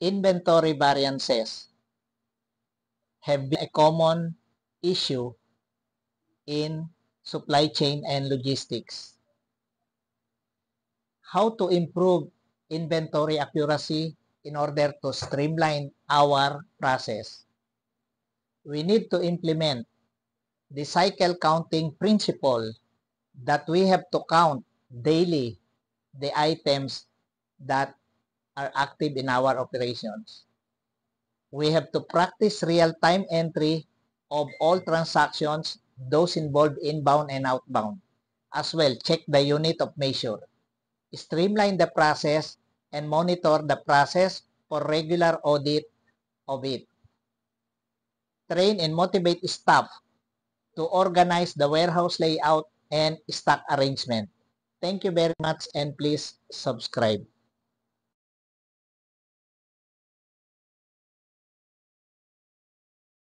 Inventory variances have been a common issue in supply chain and logistics. How to improve inventory accuracy in order to streamline our process? We need to implement the cycle counting principle that we have to count daily the items that are active in our operations. We have to practice real-time entry of all transactions, those involved inbound and outbound. As well, check the unit of measure. Streamline the process and monitor the process for regular audit of it. Train and motivate staff to organize the warehouse layout and stock arrangement. Thank you very much and please subscribe.